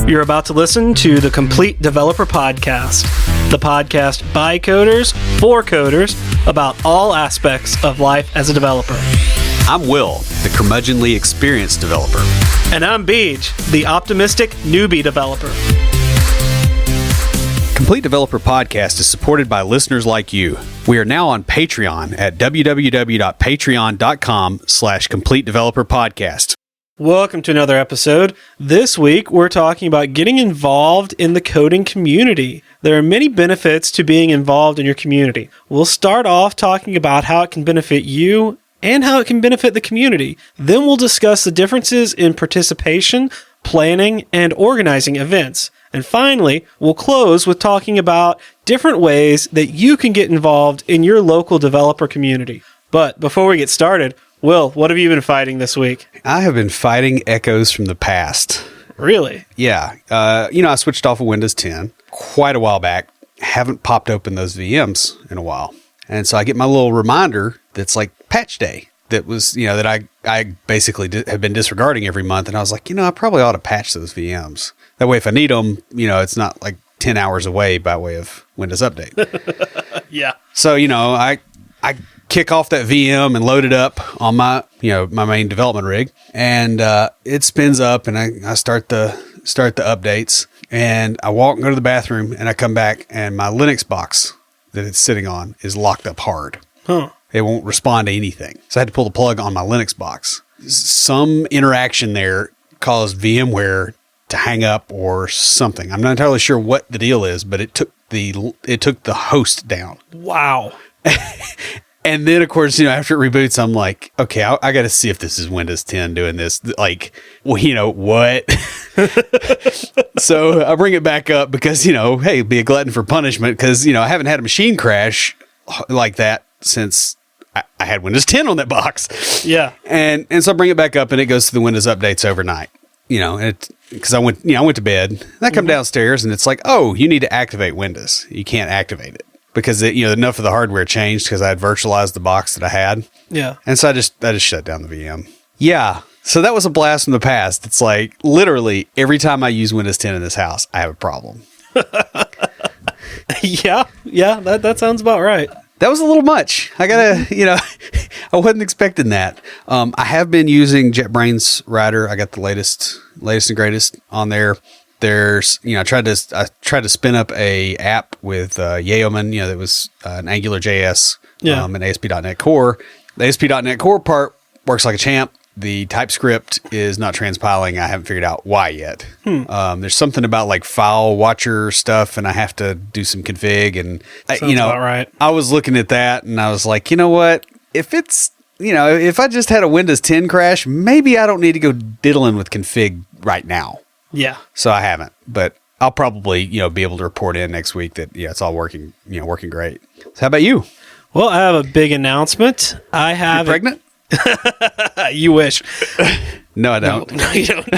You're about to listen to the Complete Developer Podcast, the podcast by coders, for coders, about all aspects of life as a developer. I'm Will, the curmudgeonly experienced developer. And I'm Beej, the optimistic newbie developer. Complete Developer Podcast is supported by listeners like you. We are now on Patreon at www.patreon.com/Complete Developer Podcast. Welcome to another episode. This week, we're talking about getting involved in the coding community. There are many benefits to being involved in your community. We'll start off talking about how it can benefit you and how it can benefit the community. Then we'll discuss the differences in participation, planning, and organizing events. And finally, we'll close with talking about different ways that you can get involved in your local developer community. But before we get started, Will, what have you been fighting this week? I have been fighting echoes from the past. Really? Yeah. I switched off of Windows 10 quite a while back. Haven't popped open those VMs in a while. And so I get my little reminder that's like patch day. That was, that I basically have been disregarding every month. And I was like, I probably ought to patch those VMs. That way, if I need them, it's not like 10 hours away by way of Windows Update. Yeah. So, I kick off that VM and load it up on my main development rig, and it spins up, and I start the updates, and I walk and go to the bathroom, and I come back, and my Linux box that it's sitting on is locked up hard. Huh. It won't respond to anything. So I had to pull the plug on my Linux box. Some interaction there caused VMware to hang up or something. I'm not entirely sure what the deal is, but it took the host down. Wow. And then, of course, after it reboots, I'm like, okay, I got to see if this is Windows 10 doing this. Like, well, what? So I bring it back up because, hey, be a glutton for punishment because, I haven't had a machine crash like that since I had Windows 10 on that box. Yeah. And so I bring it back up and it goes to the Windows updates overnight, because I went to bed and I come downstairs and it's like, oh, you need to activate Windows. You can't activate it. Because enough of the hardware changed because I had virtualized the box that I had. Yeah. And so I just shut down the VM. Yeah. So that was a blast from the past. It's like literally every time I use Windows 10 in this house, I have a problem. Yeah. That sounds about right. That was a little much. I gotta, I wasn't expecting that. I have been using JetBrains Rider. I got the latest and greatest on there. There's, I tried to spin up a app with Yeoman, that was an AngularJS and ASP.NET Core. The ASP.NET Core part works like a champ. The TypeScript is not transpiling. I haven't figured out why yet. There's something about like file watcher stuff, and I have to do some config. And Sounds about right. I was looking at that, and I was like, you know what? If it's if I just had a Windows 10 crash, maybe I don't need to go diddling with config right now. Yeah. So I haven't, but I'll probably, be able to report in next week that, it's all working, working great. So how about you? Well, I have a big announcement. You're pregnant? You wish. No, I don't. No, you don't.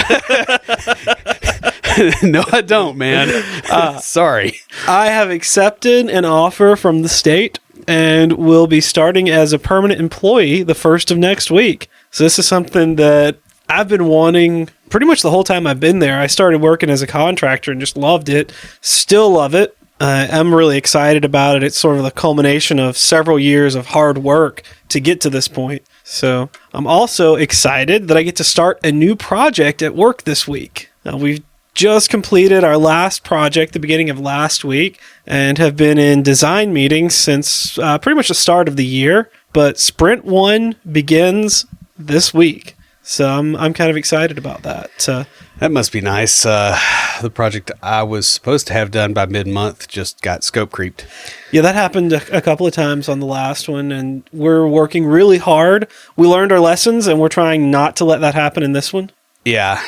No, I don't, man. Sorry. I have accepted an offer from the state and will be starting as a permanent employee the first of next week. So this is something that I've been wanting pretty much the whole time I've been there. I started working as a contractor and just loved it. Still love it. I'm really excited about it. It's sort of the culmination of several years of hard work to get to this point. So I'm also excited that I get to start a new project at work this week. We've just completed our last project the beginning of last week and have been in design meetings since pretty much the start of the year. But Sprint 1 begins this week. So I'm kind of excited about that. That must be nice. The project I was supposed to have done by mid-month just got scope creeped. Yeah, that happened a couple of times on the last one, and we're working really hard. We learned our lessons, and we're trying not to let that happen in this one. Yeah,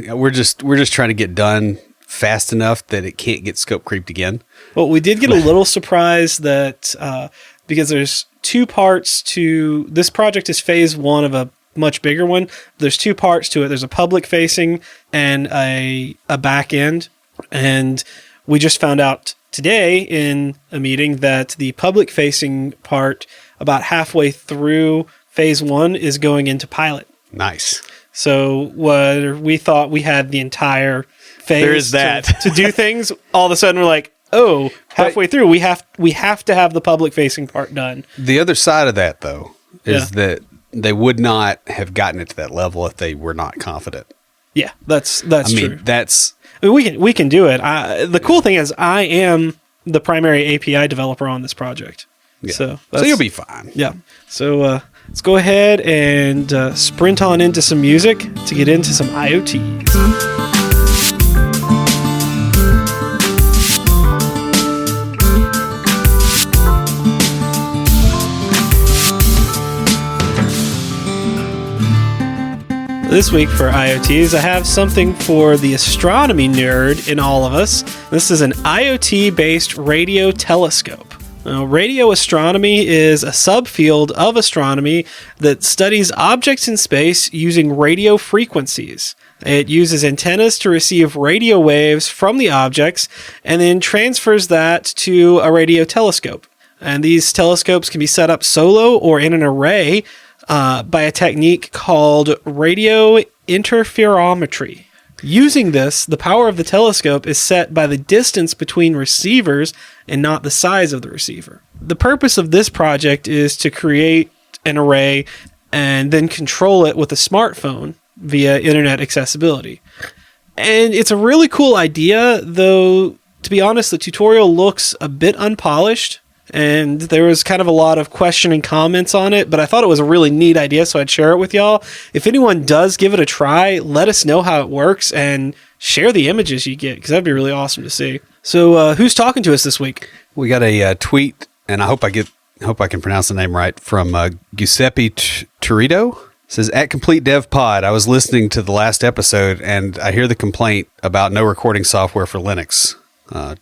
we're just trying to get done fast enough that it can't get scope creeped again. Well, we did get a little surprised that because there's two parts to this project is phase one of a much bigger one. There's two parts to it. There's a public facing and a back end. And we just found out today in a meeting that the public facing part about halfway through phase one is going into pilot. Nice. So what we thought we had the entire phase. There is that. to do things. All of a sudden, we're like, oh, halfway through, we have to have the public facing part done. The other side of that, though, is that they would not have gotten it to that level if they were not confident. Yeah, that's true. We can do it. The cool thing is, I am the primary API developer on this project. Yeah. So you'll be fine. Yeah. So let's go ahead and sprint on into some music to get into some IoTs. This week for IoTs, I have something for the astronomy nerd in all of us. This is an IoT-based radio telescope. Now, radio astronomy is a subfield of astronomy that studies objects in space using radio frequencies. It uses antennas to receive radio waves from the objects and then transfers that to a radio telescope. And these telescopes can be set up solo or in an array by a technique called radio interferometry. Using this, the power of the telescope is set by the distance between receivers and not the size of the receiver. The purpose of this project is to create an array and then control it with a smartphone via internet accessibility. And it's a really cool idea, though, to be honest, the tutorial looks a bit unpolished. And there was kind of a lot of questioning comments on it, but I thought it was a really neat idea, so I'd share it with y'all. If anyone does give it a try, let us know how it works and share the images you get, because that'd be really awesome to see. So who's talking to us this week? We got a tweet, and I hope I can pronounce the name right, from Giuseppe Torito. It says, at Complete Dev Pod, I was listening to the last episode, and I hear the complaint about no recording software for Linux.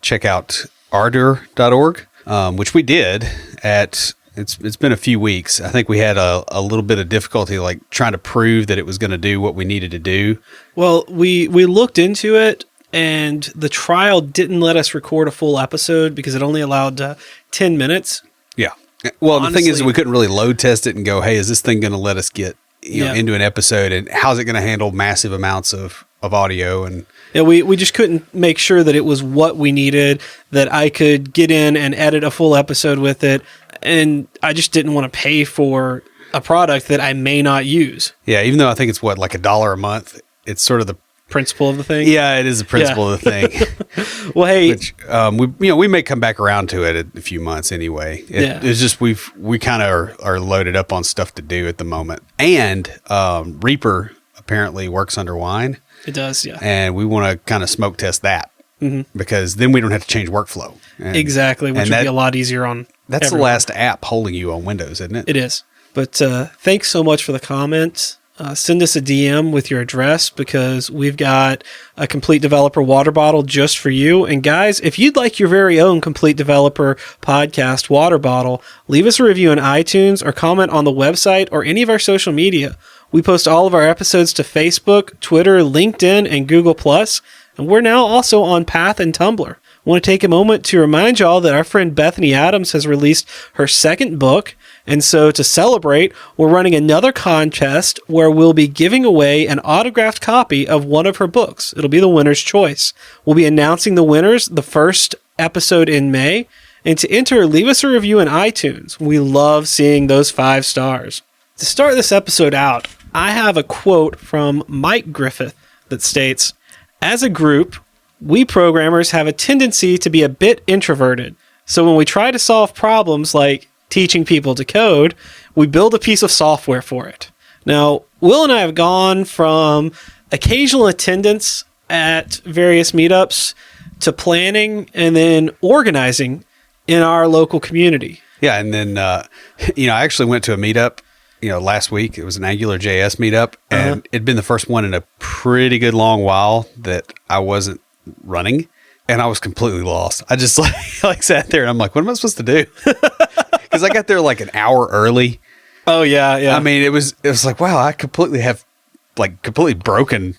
Check out ardor.org. Which we did it's been a few weeks. I think we had a little bit of difficulty like trying to prove that it was going to do what we needed to do. Well, we looked into it, and the trial didn't let us record a full episode because it only allowed 10 minutes. Yeah. Well, honestly, the thing is we couldn't really load test it and go, hey, is this thing going to let us get into an episode, and how's it going to handle massive amounts of audio? And yeah, we just couldn't make sure that it was what we needed, that I could get in and edit a full episode with it, and I just didn't want to pay for a product that I may not use. Yeah, even though I think it's like $1 a month, it's sort of the principle of the thing. Yeah, it is the principle of the thing. Well, hey, which we may come back around to it in a few months anyway. It's just we kind of are loaded up on stuff to do at the moment, and Reaper apparently works under Wine. It does, yeah. And we want to kind of smoke test that because then we don't have to change workflow. Exactly, which would be a lot easier on That's everyone. The last app holding you on Windows, isn't it? It is. But thanks so much for the comment. Send us a DM with your address because we've got a Complete Developer water bottle just for you. And guys, if you'd like your very own Complete Developer podcast water bottle, leave us a review on iTunes or comment on the website or any of our social media. We post all of our episodes to Facebook, Twitter, LinkedIn, and Google+. And we're now also on Path and Tumblr. I want to take a moment to remind y'all that our friend Bethany Adams has released her second book. And so to celebrate, we're running another contest where we'll be giving away an autographed copy of one of her books. It'll be the winner's choice. We'll be announcing the winners the first episode in May. And to enter, leave us a review in iTunes. We love seeing those 5 stars. To start this episode out, I have a quote from Mike Griffith that states, as a group, we programmers have a tendency to be a bit introverted. So when we try to solve problems like teaching people to code, we build a piece of software for it. Now, Will and I have gone from occasional attendance at various meetups to planning and then organizing in our local community. Yeah, and then, I actually went to a meetup last week. It was an AngularJS meetup, and it'd been the first one in a pretty good long while that I wasn't running, and I was completely lost. I just like sat there, and I'm like, what am I supposed to do? Because I got there like an hour early. Oh, yeah. I mean, it was like, wow, I completely broken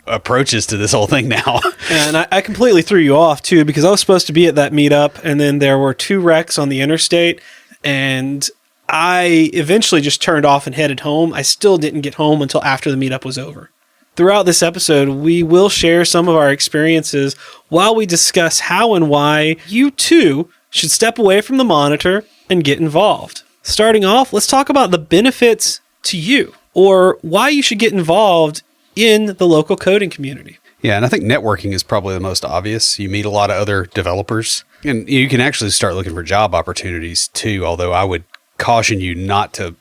approaches to this whole thing now. And I completely threw you off, too, because I was supposed to be at that meetup, and then there were 2 wrecks on the interstate, and I eventually just turned off and headed home. I still didn't get home until after the meetup was over. Throughout this episode, we will share some of our experiences while we discuss how and why you too should step away from the monitor and get involved. Starting off, let's talk about the benefits to you, or why you should get involved in the local coding community. Yeah, and I think networking is probably the most obvious. You meet a lot of other developers, and you can actually start looking for job opportunities too, although I would caution you not to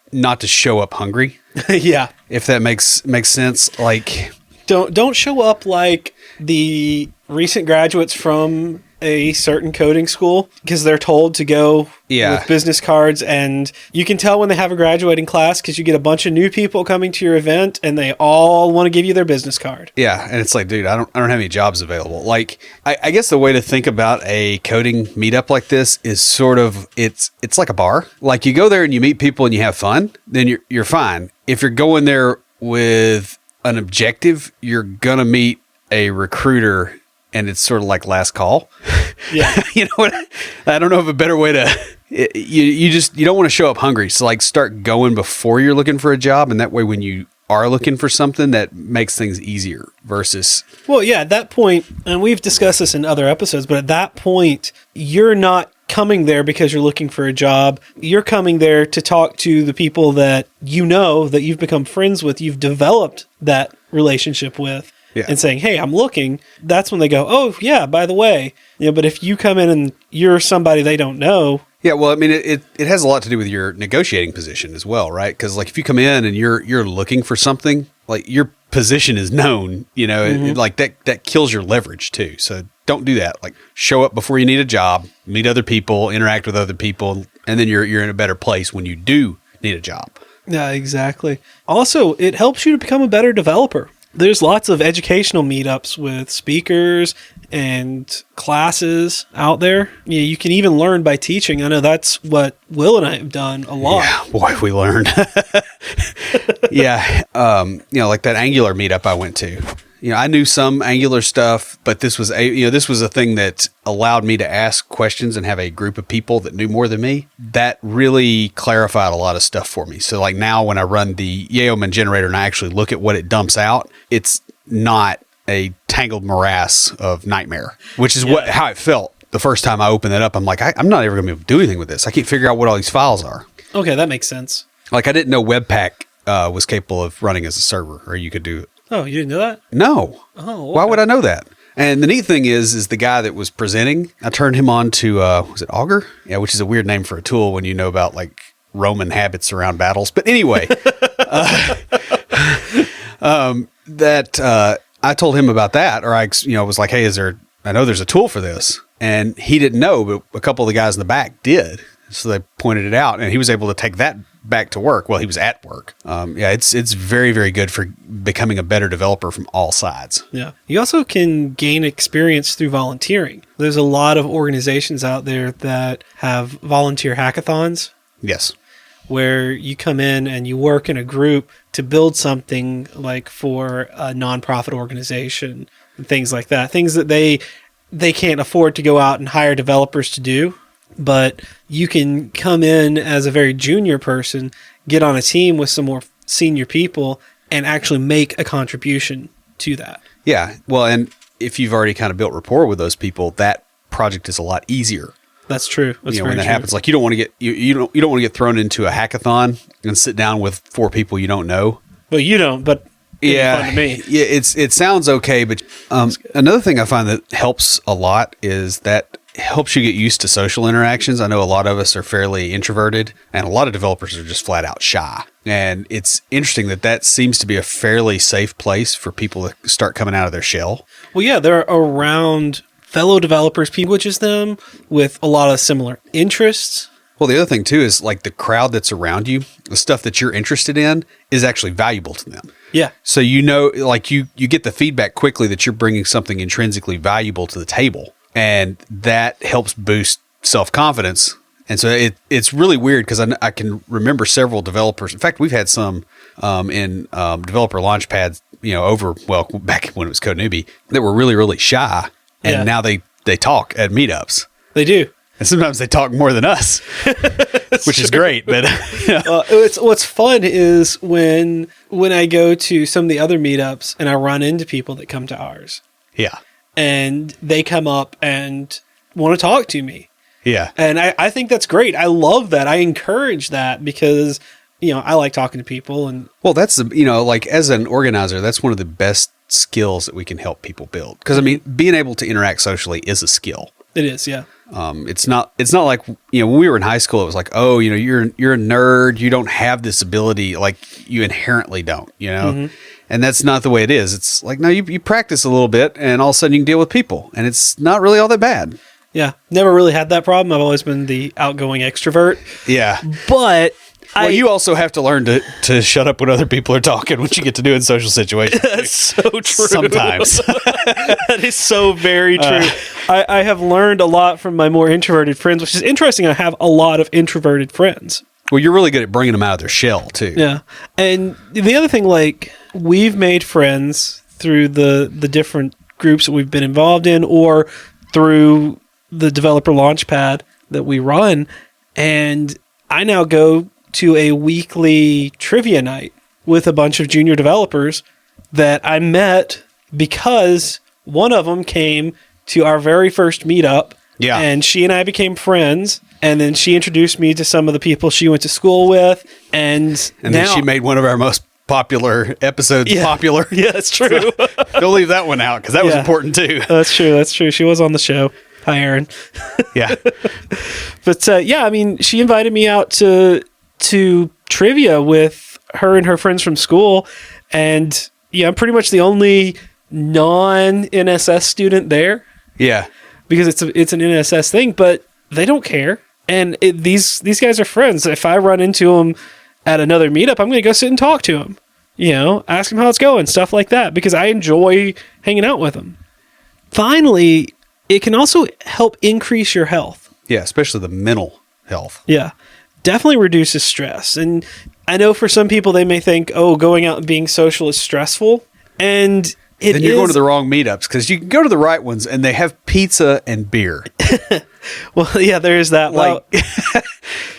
show up hungry. Yeah. If that makes sense. Like, don't show up like the recent graduates from a certain coding school because they're told to go with business cards, and you can tell when they have a graduating class because you get a bunch of new people coming to your event and they all want to give you their business card. Yeah, and it's like, dude, I don't have any jobs available. Like, I guess the way to think about a coding meetup like this is sort of it's like a bar. Like, you go there and you meet people and you have fun, then you're fine. If you're going there with an objective, you're gonna meet a recruiter. And it's sort of like last call. Yeah. You know what? I don't know of a better way to, you don't want to show up hungry. So like start going before you're looking for a job. And that way, when you are looking for something, that makes things easier versus. Well, yeah, at that point, and we've discussed this in other episodes, but at that point, you're not coming there because you're looking for a job. You're coming there to talk to the people that you know, that you've become friends with, you've developed that relationship with. Yeah. And saying, hey, I'm looking, that's when they go, oh, yeah, by the way. But if you come in and you're somebody they don't know. Yeah, well, I mean, it has a lot to do with your negotiating position as well, right? Because like if you come in and you're looking for something, like your position is known, like that kills your leverage too. So don't do that. Like show up before you need a job, meet other people, interact with other people, and then you're in a better place when you do need a job. Yeah, exactly. Also, it helps you to become a better developer. There's lots of educational meetups with speakers and classes out there. You can even learn by teaching. I know that's what Will and I have done a lot. Yeah, boy, we learned. Yeah. Like that Angular meetup I went to. I knew some Angular stuff, but this was a thing that allowed me to ask questions and have a group of people that knew more than me. That really clarified a lot of stuff for me. So like now when I run the Yeoman generator and I actually look at what it dumps out, it's not a tangled morass of nightmare, which is how it felt the first time I opened it up. I'm like, I'm not ever going to be able to do anything with this. I can't figure out what all these files are. Okay, that makes sense. Like I didn't know Webpack was capable of running as a server, or you could do it. Oh, you didn't know that? No. Oh, okay. Why would I know that? And the neat thing is the guy that was presenting, I turned him on to, was it Augur? Yeah, which is a weird name for a tool when you know about like Roman habits around battles. But anyway, I told him about that, or I was like, hey, I know there's a tool for this. And he didn't know, but a couple of the guys in the back did. So they pointed it out, and he was able to take that back to work. Well, he was at work. It's very, very good for becoming a better developer from all sides. Yeah. You also can gain experience through volunteering. There's a lot of organizations out there that have volunteer hackathons. Yes. Where you come in and you work in a group to build something like for a nonprofit organization and things like that. Things that they can't afford to go out and hire developers to do. But you can come in as a very junior person, get on a team with some more senior people, and actually make a contribution to that. Yeah. Well, and if you've already kind of built rapport with those people, that project is a lot easier. That's true. That's when that happens, like you don't want to get you don't want to get thrown into a hackathon and sit down with 4 people you don't know. Well, you don't, but yeah, fun to me. Yeah, it sounds okay, but another thing I find that helps a lot is that helps you get used to social interactions. I know a lot of us are fairly introverted, and a lot of developers are just flat out shy. And it's interesting that seems to be a fairly safe place for people to start coming out of their shell. Well, yeah, they're around fellow developers, people which is them with a lot of similar interests. Well, the other thing too is like the crowd that's around you, the stuff that you're interested in is actually valuable to them. Yeah. So like you get the feedback quickly that you're bringing something intrinsically valuable to the table. And that helps boost self-confidence. And so it's really weird because I can remember several developers. In fact, we've had some in developer launchpads, back when it was Code Newbie, that were really, really shy. And now they talk at meetups. They do. And sometimes they talk more than us, which is great. But it's what's fun is when I go to some of the other meetups and I run into people that come to ours. Yeah. And they come up and want to talk to me. Yeah. And I think that's great. I love that. I encourage that because, I like talking to people. And well, that's like as an organizer, that's one of the best skills that we can help people build. Because I mean, being able to interact socially is a skill. It is, yeah. It's not like, when we were in high school, it was like, oh, you're a nerd. You don't have this ability. Like you inherently don't, mm-hmm. And that's not the way it is. It's like, no, you practice a little bit and all of a sudden you can deal with people and it's not really all that bad. Yeah. Never really had that problem. I've always been the outgoing extrovert. Yeah. But you also have to learn to shut up when other people are talking once you get to doing social situations. That's so true. Sometimes. That is so very true. I have learned a lot from my more introverted friends, which is interesting. I have a lot of introverted friends. Well, you're really good at bringing them out of their shell, too. Yeah. And the other thing, like, we've made friends through the different groups that we've been involved in or through the developer launchpad that we run. And I now go to a weekly trivia night with a bunch of junior developers that I met because one of them came to our very first meetup. Yeah. And she and I became friends. And then she introduced me to some of the people she went to school with. And then she made one of our most popular episodes popular. Yeah, that's true. So, don't leave that one out because that was important too. That's true. She was on the show. Hi, Aaron. Yeah. But I mean, she invited me out to trivia with her and her friends from school. And I'm pretty much the only non-NSS student there. Yeah. Because it's an NSS thing, but they don't care. And these guys are friends. If I run into them at another meetup, I'm going to go sit and talk to them. Ask them how it's going, stuff like that, because I enjoy hanging out with them. Finally, it can also help increase your health. Yeah, especially the mental health. Yeah, definitely reduces stress. And I know for some people, they may think, oh, going out and being social is stressful. And then you're going to the wrong meetups because you can go to the right ones and they have pizza and beer. Well, yeah, there is that.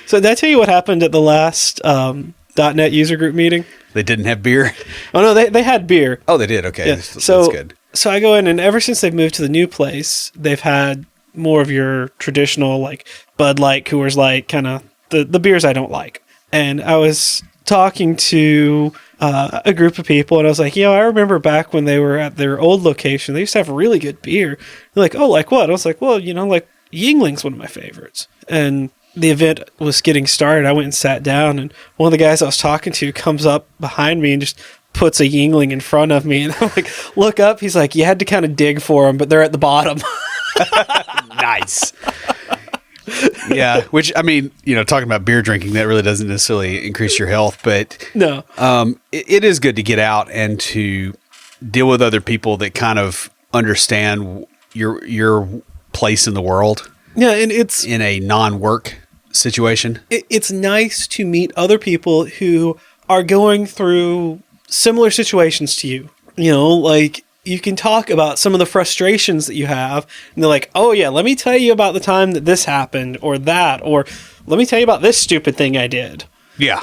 So did I tell you what happened at the last .NET user group meeting? They didn't have beer? Oh, no, they had beer. Oh, they did? Okay. Yeah. That's good. So I go in, and ever since they've moved to the new place, they've had more of your traditional, like, Bud Light, Coors Light, kind of the beers I don't like. And I was talking to a group of people, and I was like, I remember back when they were at their old location, they used to have really good beer. They're like, oh, like what? I was like, well, like Yingling's one of my favorites. And the event was getting started. I went and sat down, and one of the guys I was talking to comes up behind me and just puts a Yingling in front of me. And I'm like, look up. He's like, you had to kind of dig for them, but they're at the bottom. Nice. Yeah, which, I mean, talking about beer drinking, that really doesn't necessarily increase your health, but no, it is good to get out and to deal with other people that kind of understand your place in the world. Yeah, and it's in a non-work situation. It's nice to meet other people who are going through similar situations to you. Like you can talk about some of the frustrations that you have, and they're like, oh yeah, let me tell you about the time that this happened or that, or let me tell you about this stupid thing I did. Yeah.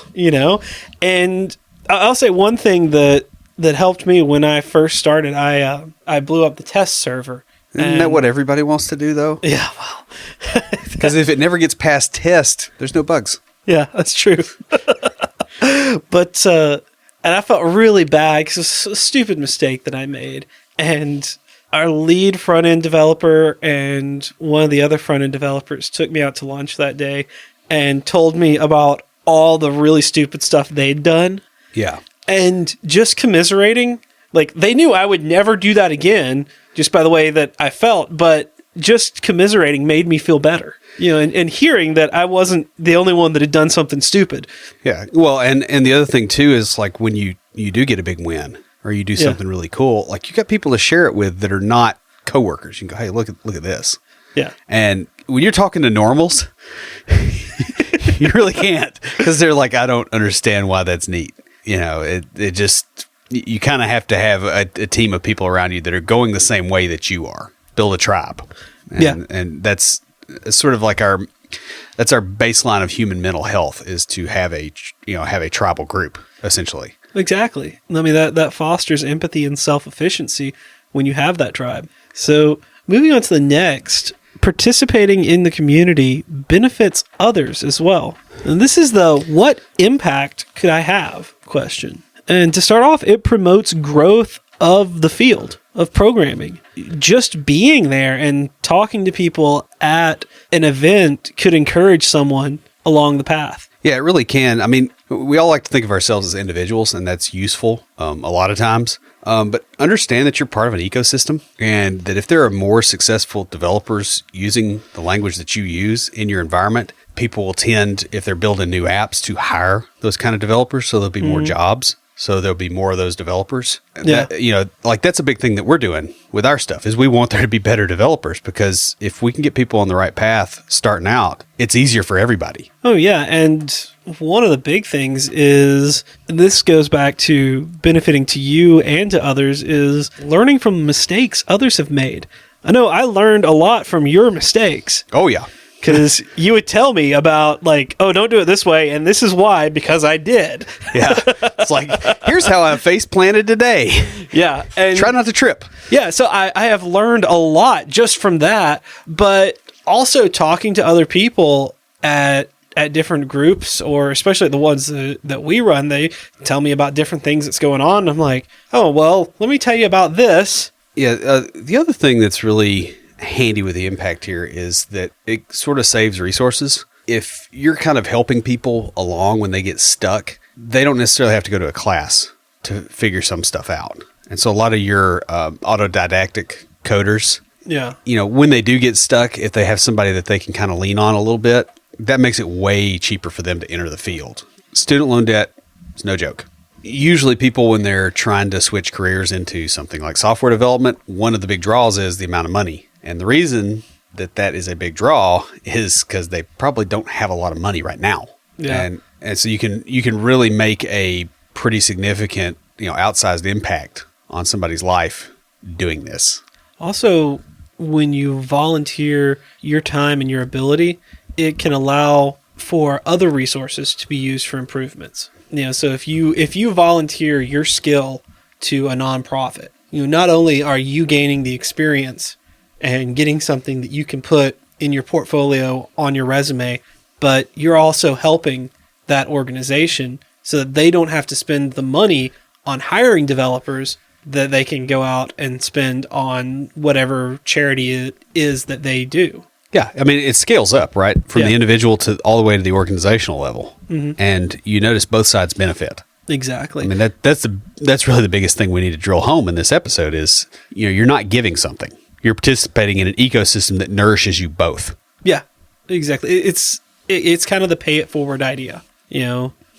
And I'll say one thing that helped me when I first started, I blew up the test server. Isn't that what everybody wants to do, though? Yeah, well. Because if it never gets past test, there's no bugs. Yeah, that's true. But, and I felt really bad because it was a stupid mistake that I made. And our lead front-end developer and one of the other front-end developers took me out to lunch that day and told me about all the really stupid stuff they'd done. Yeah. And just commiserating, like, they knew I would never do that again, just by the way that I felt, but just commiserating made me feel better, and hearing that I wasn't the only one that had done something stupid. Yeah. Well, and the other thing too is like when you do get a big win or you do something really cool, like you got people to share it with that are not coworkers. You can go, hey, look at this. Yeah. And when you're talking to normals, you really can't, because they're like, I don't understand why that's neat. It just, you kind of have to have a team of people around you that are going the same way that you are. Build a tribe. And that's it's sort of like that's our baseline of human mental health, is to have a tribal group, essentially. Exactly. I mean, that fosters empathy and self-efficiency when you have that tribe. So moving on to the next, participating in the community benefits others as well. And this is the what impact could I have question. And to start off, it promotes growth of the field of programming. Just being there and talking to people at an event could encourage someone along the path. Yeah, it really can. I mean, we all like to think of ourselves as individuals, and that's useful a lot of times. But understand that you're part of an ecosystem, and that if there are more successful developers using the language that you use in your environment, people will tend, if they're building new apps, to hire those kind of developers. So there'll be more jobs. So there'll be more of those developers. Yeah. That's a big thing that we're doing with our stuff, is we want there to be better developers, because if we can get people on the right path starting out, it's easier for everybody. Oh, yeah. And one of the big things is, and this goes back to benefiting to you and to others, is learning from mistakes others have made. I know I learned a lot from your mistakes. Oh, yeah. Because you would tell me about, like, oh, don't do it this way, and this is why, because I did. Yeah. It's like, here's how I face planted today. Yeah. And try not to trip. Yeah. So I have learned a lot just from that, but also talking to other people at different groups, or especially the ones that we run, they tell me about different things that's going on. And I'm like, oh, well, let me tell you about this. Yeah. The other thing that's really handy with the impact here is that it sort of saves resources. If you're kind of helping people along when they get stuck, they don't necessarily have to go to a class to figure some stuff out. And so a lot of your autodidactic coders, yeah, when they do get stuck, if they have somebody that they can kind of lean on a little bit, that makes it way cheaper for them to enter the field. Student loan debt is no joke. Usually people, when they're trying to switch careers into something like software development, one of the big draws is the amount of money. And the reason that is a big draw is because they probably don't have a lot of money right now. Yeah. And so you can really make a pretty significant, outsized impact on somebody's life doing this. Also, when you volunteer your time and your ability, it can allow for other resources to be used for improvements. So if you volunteer your skill to a nonprofit, not only are you gaining the experience and getting something that you can put in your portfolio on your resume, but you're also helping that organization so that they don't have to spend the money on hiring developers that they can go out and spend on whatever charity it is that they do. Yeah, I mean, it scales up, right? From the individual to all the way to the organizational level. Mm-hmm. And you notice both sides benefit. Exactly. I mean, that's really the biggest thing we need to drill home in this episode is, you're not giving something. You're participating in an ecosystem that nourishes you both. Yeah, exactly. It's kind of the pay it forward idea.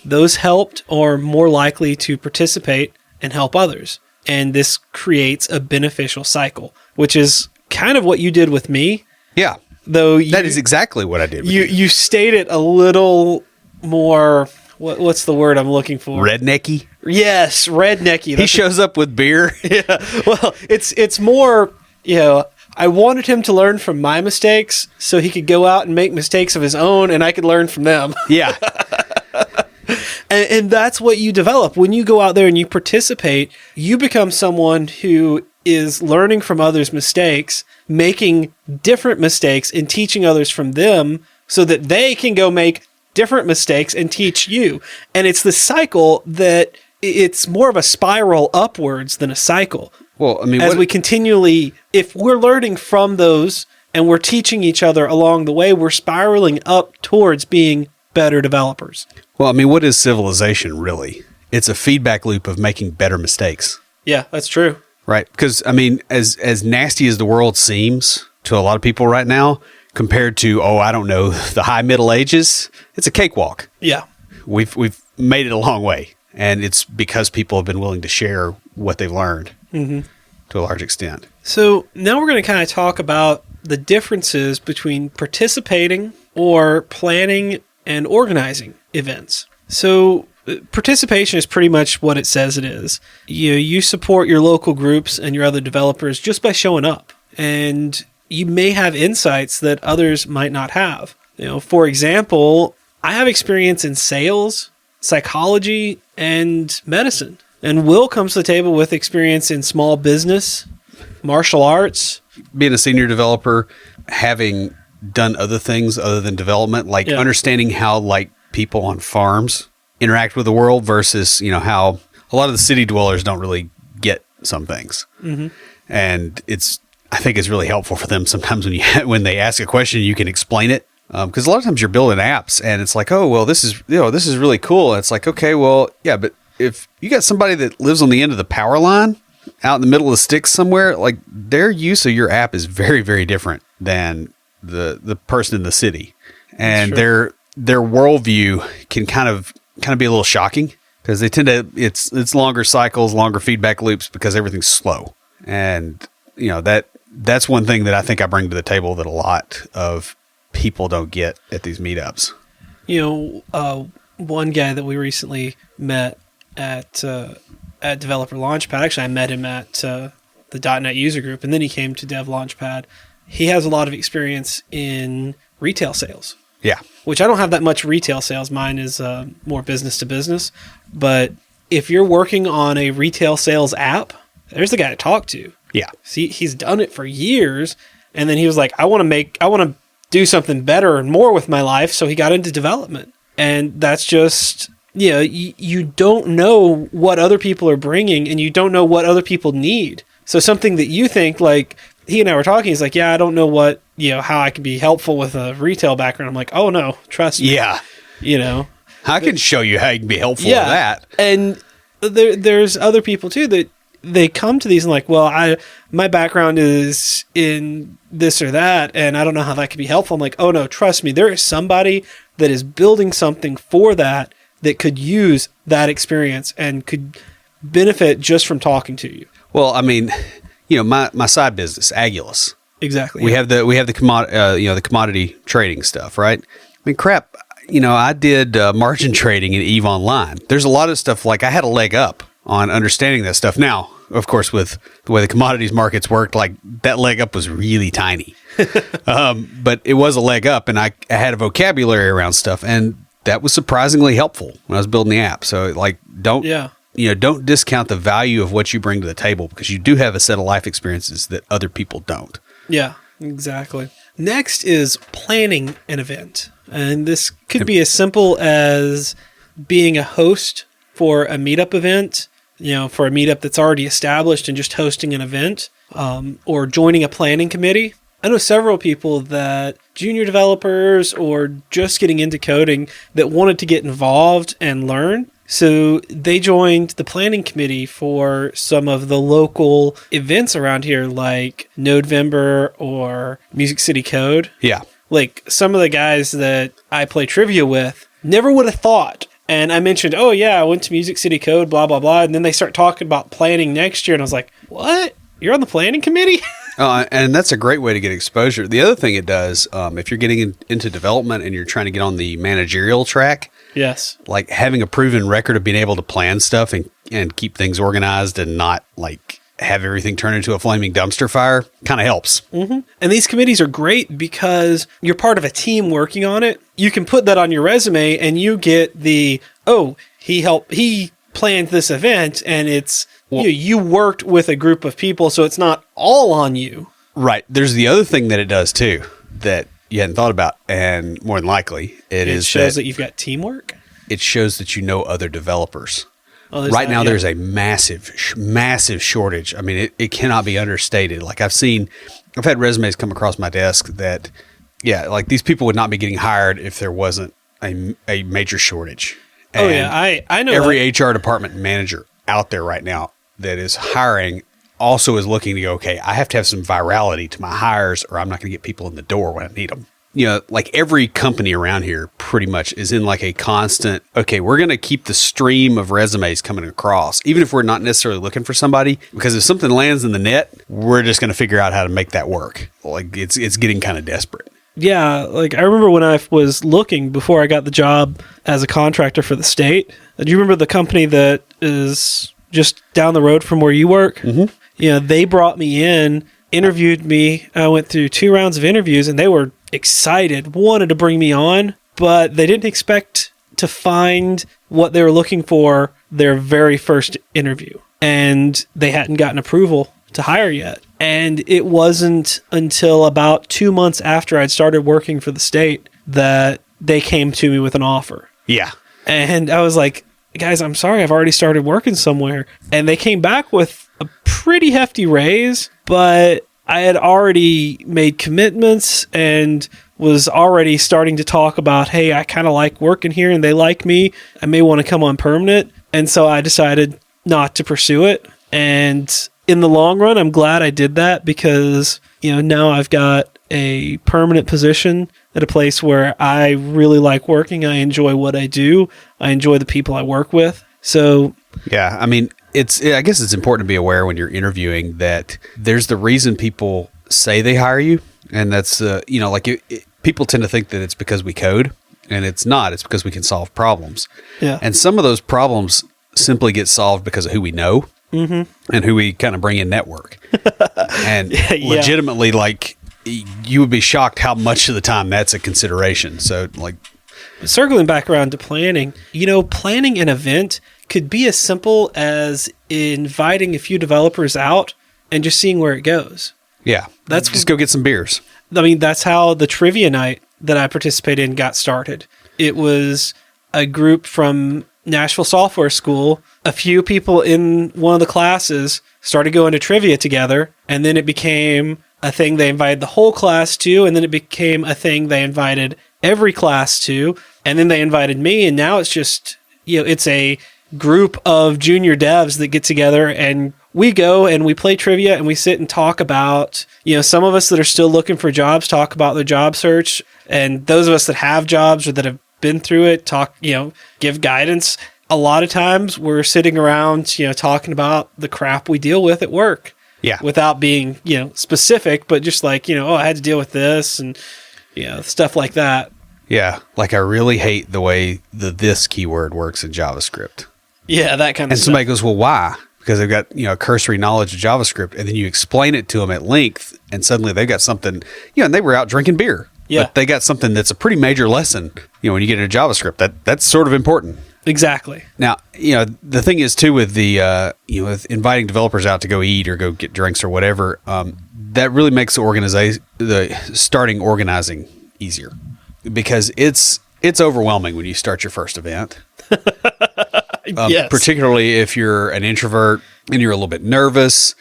Those helped are more likely to participate and help others. And this creates a beneficial cycle, which is kind of what you did with me. Yeah. Though that is exactly what I did with you state it a little more, what's the word I'm looking for? Rednecky? Yes, rednecky. He shows up with beer. Yeah. Well, it's more, I wanted him to learn from my mistakes so he could go out and make mistakes of his own and I could learn from them. Yeah. And that's what you develop. When you go out there and you participate, you become someone who is learning from others' mistakes, making different mistakes and teaching others from them so that they can go make different mistakes and teach you. And it's the cycle that it's more of a spiral upwards than a cycle. Well, I mean, as we continually, if we're learning from those and we're teaching each other along the way, we're spiraling up towards being better developers. Well, I mean, what is civilization really? It's a feedback loop of making better mistakes. Yeah, that's true. Right. Because, I mean, as nasty as the world seems to a lot of people right now, compared to, I don't know, the high Middle Ages, it's a cakewalk. Yeah. We've made it a long way. And it's because people have been willing to share what they've learned to a large extent. So now we're going to kind of talk about the differences between participating or planning and organizing events. So participation is pretty much what it says it is. You support your local groups and your other developers just by showing up. And you may have insights that others might not have. For example, I have experience in sales, psychology, and medicine. And Will comes to the table with experience in small business, martial arts. Being a senior developer, having done other things other than development, like understanding how like people on farms interact with the world versus, how a lot of the city dwellers don't really get some things. Mm-hmm. And I think it's really helpful for them sometimes when they ask a question, you can explain it. Because a lot of times you're building apps and it's like, oh, well, this is really cool. And it's like, okay, well, yeah, but if you got somebody that lives on the end of the power line out in the middle of the sticks somewhere, like their use of your app is very, very different than the person in the city. And their worldview can kind of be a little shocking because they tend to, it's longer cycles, longer feedback loops because everything's slow. And, that's one thing that I think I bring to the table that a lot of people don't get at these meetups. One guy that we recently met at Developer Launchpad, actually I met him at the .NET user group, and then he came to Dev Launchpad. He has a lot of experience in retail sales. Yeah. Which I don't have that much retail sales. Mine is more business to business. But if you're working on a retail sales app, there's the guy to talk to. Yeah. See, he's done it for years. And then he was like, I want to do something better and more with my life. So he got into development. And that's just, you don't know what other people are bringing and you don't know what other people need. So something that you think, like, he and I were talking, he's like, yeah, I don't know what, how I can be helpful with a retail background. I'm like, oh no, trust me. Yeah. I can show you how you can be helpful with that. And there's other people too that they come to these and like, well, my background is in this or that, and I don't know how that could be helpful. I'm like, oh no, trust me, there is somebody that is building something for that could use that experience and could benefit just from talking to you. Well, I mean, my side business, Agulous. Exactly. We have the commodity trading stuff, right? I mean, crap. I did margin trading in EVE Online. There's a lot of stuff like I had a leg up on understanding that stuff. Now, of course, with the way the commodities markets worked, like that leg up was really tiny, but it was a leg up, and I had a vocabulary around stuff, and that was surprisingly helpful when I was building the app. So, like, don't discount the value of what you bring to the table because you do have a set of life experiences that other people don't. Yeah, exactly. Next is planning an event, and this could be as simple as being a host for a meetup event. For a meetup that's already established and just hosting an event, or joining a planning committee. I know several people that junior developers or just getting into coding that wanted to get involved and learn. So they joined the planning committee for some of the local events around here, like Nodevember or Music City Code. Yeah. Like some of the guys that I play trivia with never would have thought. And I mentioned, oh yeah, I went to Music City Code, blah, blah, blah. And then they start talking about planning next year. And I was like, what? You're on the planning committee? And that's a great way to get exposure. The other thing it does, if you're getting into development and you're trying to get on the managerial track, yes, like having a proven record of being able to plan stuff and keep things organized and not like have everything turn into a flaming dumpster fire kind of helps. Mm-hmm. And these committees are great because you're part of a team working on it. You can put that on your resume and you get he planned this event, and it's, you worked with a group of people, so it's not all on you. Right. There's the other thing that it does too that you hadn't thought about, and more than likely it shows that you've got teamwork. It shows that you know other developers. Oh, right now, there's a massive shortage. I mean, it cannot be understated. Like I've had resumes come across my desk that, like these people would not be getting hired if there wasn't a major shortage. And I know every HR department manager out there right now that is hiring also is looking to go, okay, I have to have some virality to my hires or I'm not going to get people in the door when I need them. Like every company around here pretty much is in like a constant, okay, we're going to keep the stream of resumes coming across, even if we're not necessarily looking for somebody, because if something lands in the net, we're just going to figure out how to make that work. Like it's getting kind of desperate. Yeah, like I remember when I was looking before I got the job as a contractor for the state. Do you remember the company that is just down the road from where you work? Mm-hmm. They brought me in interviewed me. I went through 2 rounds of interviews, and they were excited, wanted to bring me on, but they didn't expect to find what they were looking for their very first interview. And they hadn't gotten approval to hire yet. And it wasn't until about 2 months after I'd started working for the state that they came to me with an offer. Yeah. And I was like, guys, I'm sorry, I've already started working somewhere. And they came back with a pretty hefty raise, but I had already made commitments and was already starting to talk about, hey, I kind of like working here and they like me. I may want to come on permanent. And so I decided not to pursue it. And in the long run, I'm glad I did that because, now I've got a permanent position at a place where I really like working. I enjoy what I do. I enjoy the people I work with. So, yeah, I mean, I guess it's important to be aware when you're interviewing that there's the reason people say they hire you. And that's, people tend to think that it's because we code, and it's not. It's because we can solve problems. Yeah. And some of those problems simply get solved because of who we know and who we kind of bring in network. And legitimately, you would be shocked how much of the time that's a consideration. So, circling back around to planning, planning an event could be as simple as inviting a few developers out and just seeing where it goes. Yeah. That's just go get some beers. I mean, that's how the trivia night that I participated in got started. It was a group from Nashville Software School. A few people in one of the classes started going to trivia together, and then it became a thing they invited the whole class to, and then it became a thing they invited every class to, and then they invited me, and now it's just, it's a group of junior devs that get together, and we go and we play trivia and we sit and talk about, some of us that are still looking for jobs talk about their job search, and those of us that have jobs or that have been through it talk, give guidance. A lot of times we're sitting around, talking about the crap we deal with at work. Yeah. Without being, specific, but just I had to deal with this and, stuff like that. Yeah. I really hate the way this keyword works in JavaScript. Yeah, that kind of stuff. And somebody goes, well, why? Because they've got, a cursory knowledge of JavaScript, and then you explain it to them at length, and suddenly they've got something, and they were out drinking beer. Yeah. But they got something that's a pretty major lesson, when you get into JavaScript. That's sort of important. Exactly. Now, the thing is, too, with the, with inviting developers out to go eat or go get drinks or whatever, that really makes the starting organizing easier, because it's overwhelming when you start your first event. Yes. Particularly if you're an introvert and you're a little bit nervous,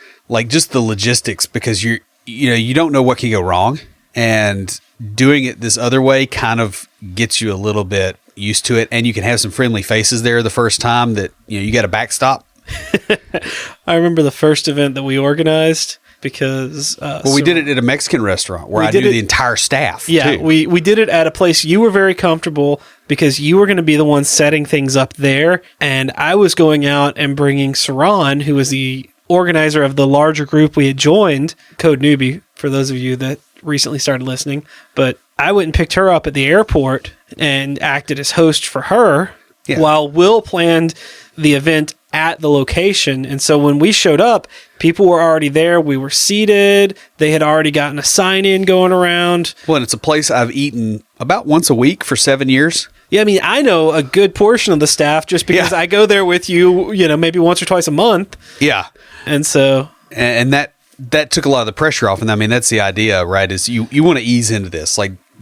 just the logistics, because you don't know what can go wrong, and doing it this other way kind of gets you a little bit used to it, and you can have some friendly faces there the first time that you got a backstop. I remember the first event that we organized because we did it at a Mexican restaurant where I knew the entire staff. Yeah, too. we did it at a place you were very comfortable because you were going to be the one setting things up there, and I was going out and bringing Saran, who was the organizer of the larger group we had joined, Code Newbie, for those of you that recently started listening. But I went and picked her up at the airport and acted as host for her while Will planned the event at the location. And so when we showed up, people were already there. We were seated. They had already gotten a sign-in going around. Well, and it's a place I've eaten about once a week for 7 years. Yeah, I mean, I know a good portion of the staff just because I go there with you, maybe once or twice a month. Yeah. And so... And that took a lot of the pressure off. And I mean, that's the idea, right? Is you want to ease into this.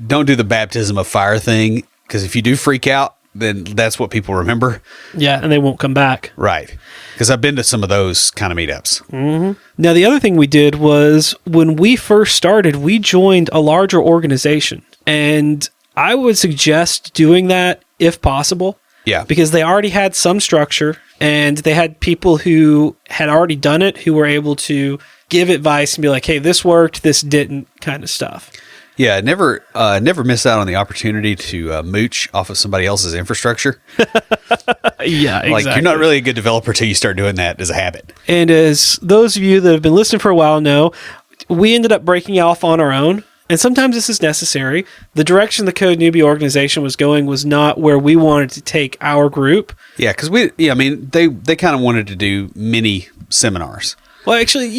Don't do the baptism of fire thing, because if you do freak out, then that's what people remember. Yeah, and they won't come back. Right. Because I've been to some of those kind of meetups. Mm-hmm. Now, the other thing we did was when we first started, we joined a larger organization. And I would suggest doing that if possible. Yeah. Because they already had some structure, and they had people who had already done it who were able to give advice and be like, hey, this worked, this didn't, kind of stuff. Yeah, never miss out on the opportunity to mooch off of somebody else's infrastructure. Yeah, exactly. You're not really a good developer till you start doing that as a habit. And as those of you that have been listening for a while know, we ended up breaking off on our own. And sometimes this is necessary. The direction the Code Newbie organization was going was not where we wanted to take our group. Yeah, because they kind of wanted to do mini seminars. Well, actually,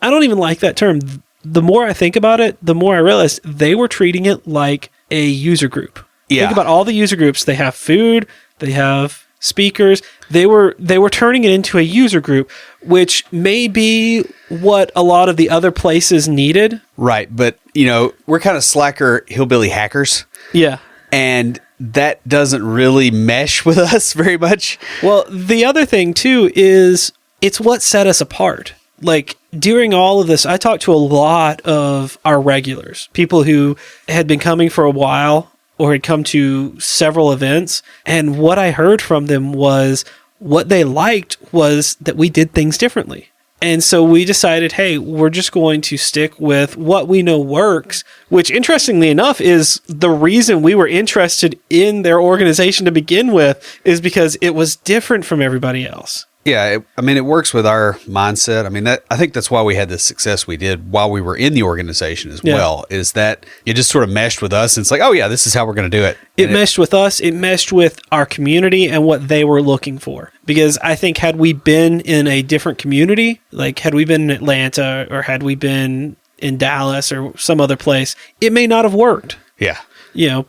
I don't even like that term. the more I think about it, the more I realize they were treating it like a user group. Yeah. Think about all the user groups. They have food, they have speakers. They were turning it into a user group, which may be what a lot of the other places needed. Right. But, we're kind of slacker hillbilly hackers. Yeah. And that doesn't really mesh with us very much. Well, the other thing too is it's what set us apart. Like during all of this, I talked to a lot of our regulars, people who had been coming for a while or had come to several events. And what I heard from them was what they liked was that we did things differently. And so we decided, hey, we're just going to stick with what we know works, which interestingly enough is the reason we were interested in their organization to begin with, is because it was different from everybody else. Yeah, it works with our mindset. I think that's why we had the success we did while we were in the organization as well, is that it just sort of meshed with us. And it's like, oh yeah, this is how we're going to do it. It meshed with us. It meshed with our community and what they were looking for. Because I think had we been in a different community, like had we been in Atlanta or had we been in Dallas or some other place, it may not have worked. Yeah.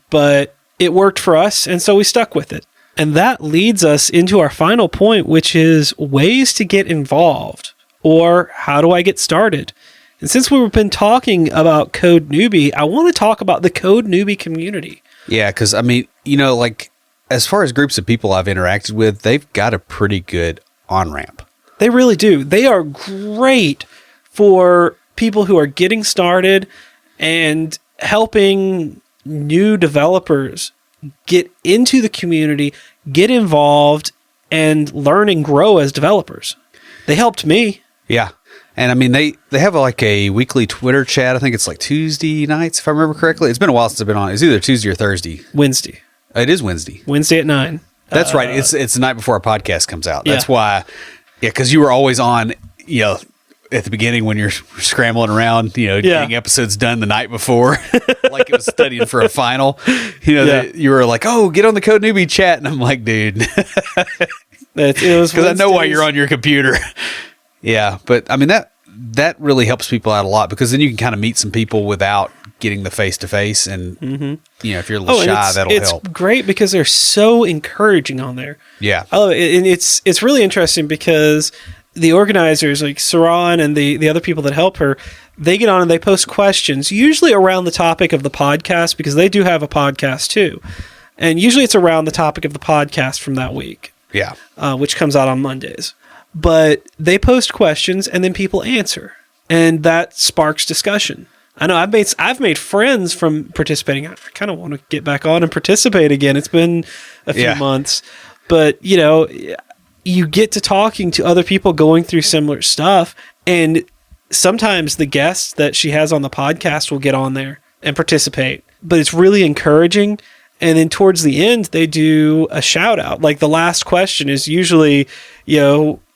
But it worked for us. And so we stuck with it. And that leads us into our final point, which is ways to get involved, or how do I get started? And since we've been talking about Code Newbie, I want to talk about the Code Newbie community. Yeah, because, as far as groups of people I've interacted with, they've got a pretty good on-ramp. They really do. They are great for people who are getting started and helping new developers get into the community, get involved, and learn and grow as developers. They helped me. Yeah. And they have like a weekly Twitter chat. I think it's like Tuesday nights, if I remember correctly. It's been a while since I've been on. It's either Tuesday or Thursday. Wednesday. It is Wednesday. Wednesday at 9. That's right. It's the night before our podcast comes out. That's Yeah. why. Yeah, because you were always on, at the beginning when you're scrambling around, getting episodes done the night before, like it was studying for a final. You were like, oh, get on the Code Newbie chat. And I'm like, dude. It was because I know why you're on your computer. Yeah, but that really helps people out a lot, because then you can kind of meet some people without getting the face-to-face. And, if you're a little shy, that'll help. It's great because they're so encouraging on there. Yeah. I love it. And it's really interesting because the organizers, like Saran and the other people that help her, they get on and they post questions, usually around the topic of the podcast, because they do have a podcast too. And usually it's around the topic of the podcast from that week. Yeah. Which comes out on Mondays. But they post questions and then people answer. And that sparks discussion. I know I've made friends from participating. I kind of want to get back on and participate again. It's been a few months. But, you get to talking to other people going through similar stuff. And sometimes the guests that she has on the podcast will get on there and participate. But it's really encouraging. And then towards the end, they do a shout out. Like the last question is usually,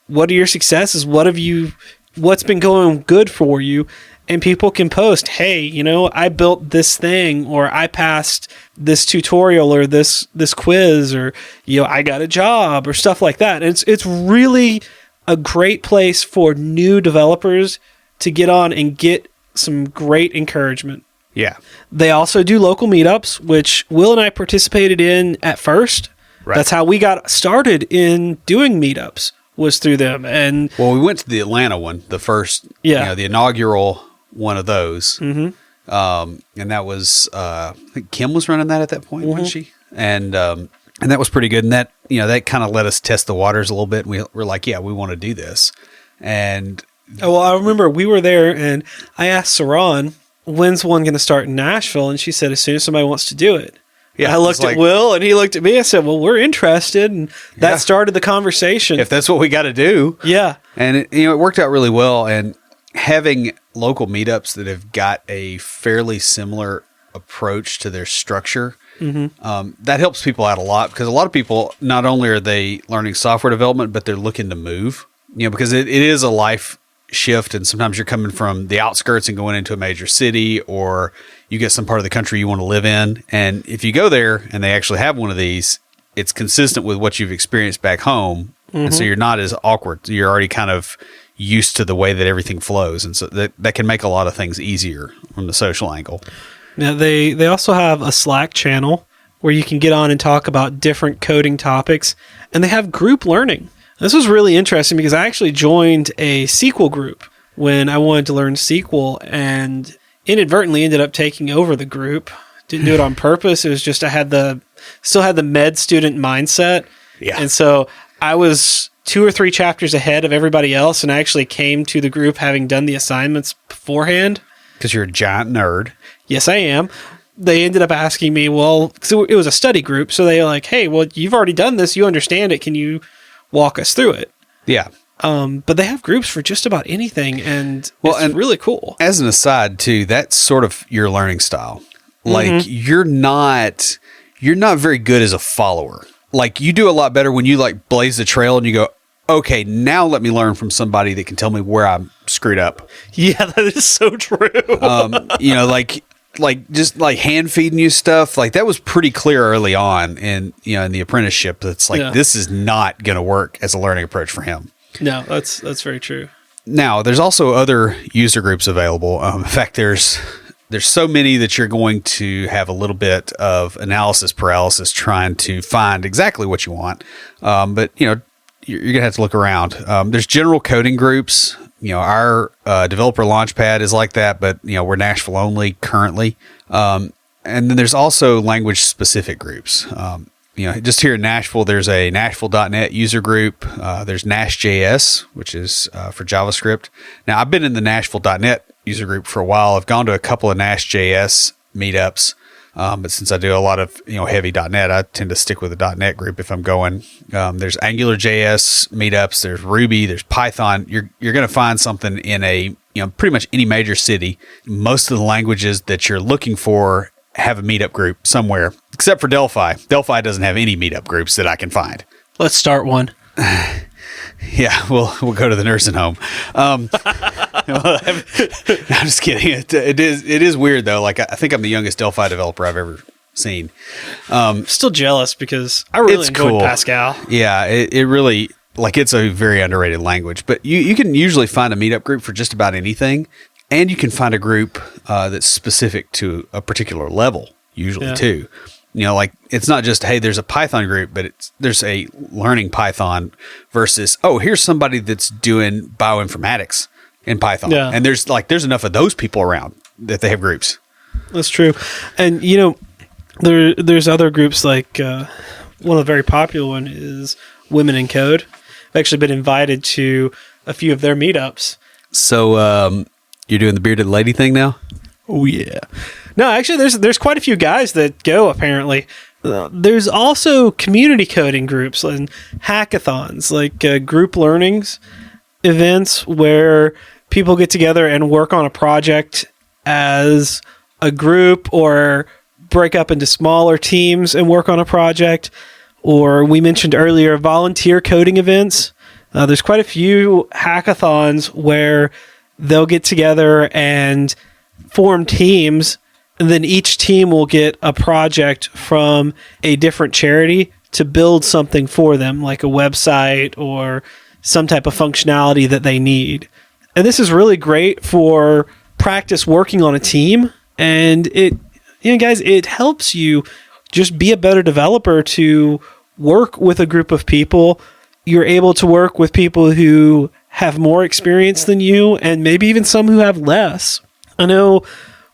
what are your successes? What's been going good for you? And people can post, hey, I built this thing, or I passed this tutorial, or this quiz, or, I got a job, or stuff like that. And it's really a great place for new developers to get on and get some great encouragement. Yeah. They also do local meetups, which Will and I participated in at first. Right. That's how we got started in doing meetups, was through them. And we went to the Atlanta one, the first, the inaugural one of those. Mm-hmm. And that was, I think Kim was running that at that point, wasn't she? And that was pretty good. And that, that kind of let us test the waters a little bit. And we're like, yeah, we want to do this. And I remember we were there and I asked Saran, when's one going to start in Nashville? And she said, as soon as somebody wants to do it. Yeah, I looked at Will and he looked at me. I said, well, we're interested. And that started the conversation. If that's what we got to do. Yeah. And it worked out really well. And having local meetups that have got a fairly similar approach to their structure, that helps people out a lot, because a lot of people, not only are they learning software development, but they're looking to move, because it is a life shift. And sometimes you're coming from the outskirts and going into a major city, or you get some part of the country you want to live in. And if you go there and they actually have one of these, it's consistent with what you've experienced back home. And so you're not as awkward. You're already kind of, used to the way that everything flows. And so that can make a lot of things easier from the social angle. Now, they also have a Slack channel where you can get on and talk about different coding topics, and they have group learning. This was really interesting because I actually joined a SQL group when I wanted to learn SQL, and inadvertently ended up taking over the group. Didn't do it on purpose. It was just still had the med student mindset. Yeah. And so I was 2 or 3 chapters ahead of everybody else, and I actually came to the group having done the assignments beforehand. Because you're a giant nerd. Yes, I am. They ended up asking me, well, so it was a study group, so they were like, hey, well, you've already done this, you understand it, can you walk us through it? Yeah. But they have groups for just about anything, and it's really cool. As an aside, too, that's sort of your learning style. Like, you're not very good as a follower. Like, you do a lot better when you, like, blaze the trail and you go, okay, now let me learn from somebody that can tell me where I'm screwed up. Yeah, that is so true. Just like hand feeding you stuff, like that was pretty clear early on in the apprenticeship. That's like, this is not going to work as a learning approach for him. No, that's very true. Now, there's also other user groups available. In fact, there's so many that you're going to have a little bit of analysis paralysis trying to find exactly what you want. But you're going to have to look around. There's general coding groups. Our developer launchpad is like that, but we're Nashville only currently. And then there's also language specific groups. Just here in Nashville, there's a Nashville.net user group. There's Nash.js, which is for JavaScript. Now, I've been in the Nashville.net user group for a while. I've gone to a couple of Nash.js meetups. But since I do a lot of heavy .NET, I tend to stick with the .NET group if I'm going. There's AngularJS meetups. There's Ruby. There's Python. You're going to find something in a pretty much any major city. Most of the languages that you're looking for have a meetup group somewhere, except for Delphi. Delphi doesn't have any meetup groups that I can find. Let's start one. Yeah, we'll go to the nursing home. No, I'm just kidding. It is weird though. Like, I think I'm the youngest Delphi developer I've ever seen. Still jealous because I really enjoyed cool. Pascal. Yeah, it really, like, it's a very underrated language. But you can usually find a meetup group for just about anything, and you can find a group that's specific to a particular level usually too. Like, it's not just, hey, there's a Python group, but there's a learning Python versus, oh, here's somebody that's doing bioinformatics in Python. Yeah. And there's enough of those people around that they have groups. That's true. And, there's other groups like one of the very popular one is Women in Code. I've actually been invited to a few of their meetups. So you're doing the bearded lady thing now? Oh, yeah. No, actually, there's quite a few guys that go, apparently. There's also community coding groups and hackathons, like group learnings events where people get together and work on a project as a group, or break up into smaller teams and work on a project. Or we mentioned earlier, volunteer coding events. There's quite a few hackathons where they'll get together and form teams, and then each team will get a project from a different charity to build something for them, like a website or some type of functionality that they need. And this is really great for practice working on a team. And it helps you just be a better developer to work with a group of people. You're able to work with people who have more experience than you, and maybe even some who have less. I know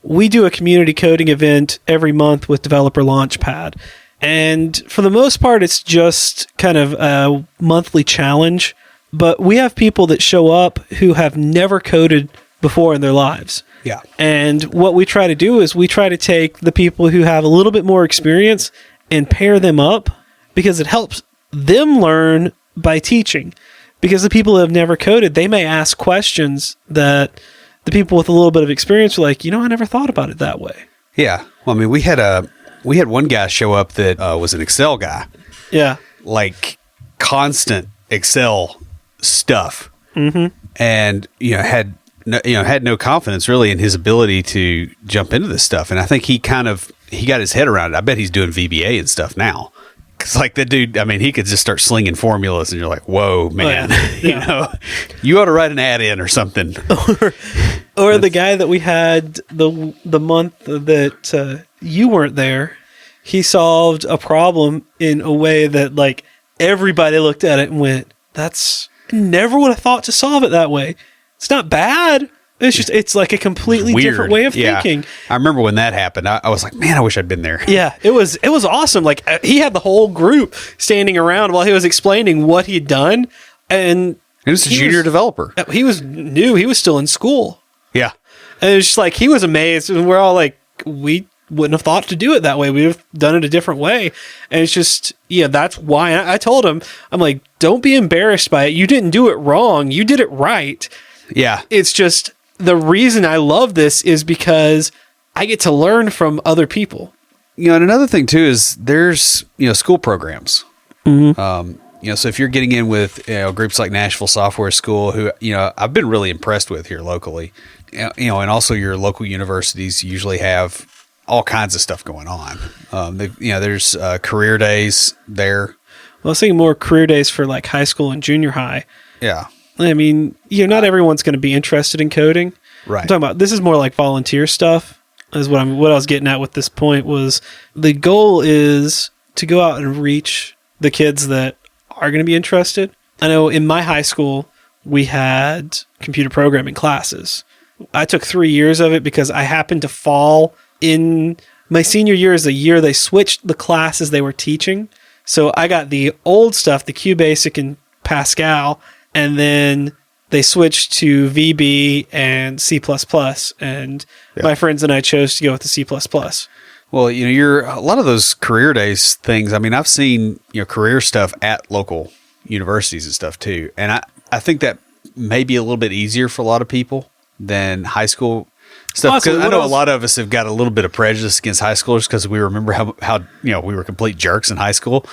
we do a community coding event every month with Developer Launchpad. And for the most part, it's just kind of a monthly challenge. But we have people that show up who have never coded before in their lives. Yeah. And what we try to do is we try to take the people who have a little bit more experience and pair them up, because it helps them learn by teaching. Because the people who have never coded, they may ask questions that the people with a little bit of experience were like, I never thought about it that way. Yeah. Well, I mean, we had one guy show up that was an Excel guy. Yeah. Like, constant Excel stuff. Mm-hmm. And, had no confidence really in his ability to jump into this stuff. And I think he got his head around it. I bet he's doing VBA and stuff now. Cause like the dude, I mean, he could just start slinging formulas and you're like, whoa, man, Yeah. you know, you ought to write an ad in or something. Or the guy that we had the month that you weren't there, he solved a problem in a way that like everybody looked at it and went, "That's never would have thought to solve it that way. It's not bad. It's just it's like a completely Weird. different way of Yeah. thinking." I remember when that happened. I was like, man, I wish I'd been there. Yeah, it was awesome. Like he had the whole group standing around while he was explaining what he'd done, and He was a junior developer. he was new. He was still in school. Yeah. And it was just like, he was amazed. And we're all like, we wouldn't have thought to do it that way. We'd have done it a different way. And it's just, yeah, that's why I told him, I'm like, don't be embarrassed by it. You didn't do it wrong. You did it right. Yeah. It's just the reason I love this is because I get to learn from other people. You know, and another thing too is there's, you know, school programs. You know, so if you're getting in with, you know, groups like Nashville Software School, who, you know, I've been really impressed with here locally, you know, and also your local universities usually have all kinds of stuff going on. You know, there's career days there. Well, I was thinking more career days for like high school and junior high. Yeah. I mean, you know, not everyone's going to be interested in coding. Right. I'm talking about, this is more like volunteer stuff is what I was getting at with this point was the goal is to go out and reach the kids that are going to be interested. I know in my high school, we had computer programming classes. I took 3 years of it because I happened to fall in my senior year is the year they switched the classes they were teaching. So I got the old stuff, the QBasic and Pascal, and then they switched to VB and C++. And my friends and I chose to go with the C++. Well, you know, a lot of those career days things. I mean, I've seen, you know, career stuff at local universities and stuff too. And I think that may be a little bit easier for a lot of people than high school stuff. Because I know a lot of us have got a little bit of prejudice against high schoolers because we remember how, you know, we were complete jerks in high school.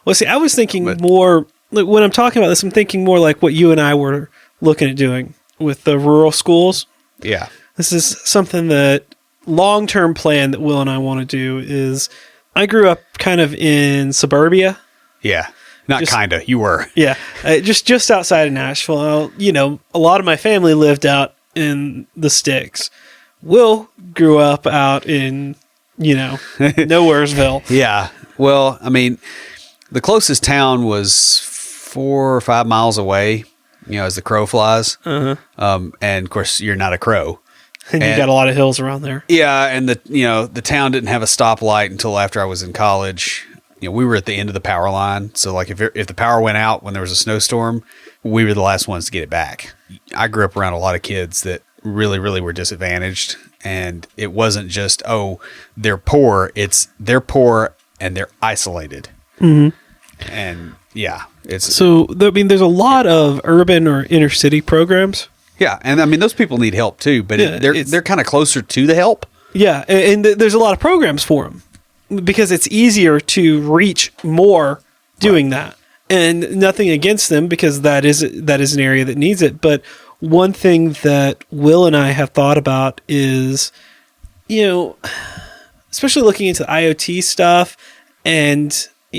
Well, see, I was thinking more, like, when I'm talking about this, I'm thinking more like what you and I were looking at doing with the rural schools. Yeah. This is something that long-term plan that Will and I want to do is I grew up kind of in suburbia. Yeah. Not kinda. You were. Yeah. Just outside of Nashville. You know, a lot of my family lived out in the sticks. Will grew up out in, you know, Nowheresville. Yeah. Well, I mean, the closest town was 4 or 5 miles away, you know, as the crow flies. And of course, you're not a crow. And you got a lot of hills around there. Yeah, and the town didn't have a stoplight until after I was in college. You know, we were at the end of the power line, so like if the power went out when there was a snowstorm, we were the last ones to get it back. I grew up around a lot of kids that really, really were disadvantaged, and it wasn't just they're poor. It's they're poor and they're isolated. And yeah, it's so. I mean, there's a lot of urban or inner city programs. Yeah, and I mean those people need help too, but they're kind of closer to the help. Yeah, and there's a lot of programs for them because it's easier to reach more doing that. And nothing against them because that is an area that needs it. But one thing that Will and I have thought about is, you know, especially looking into IoT stuff, and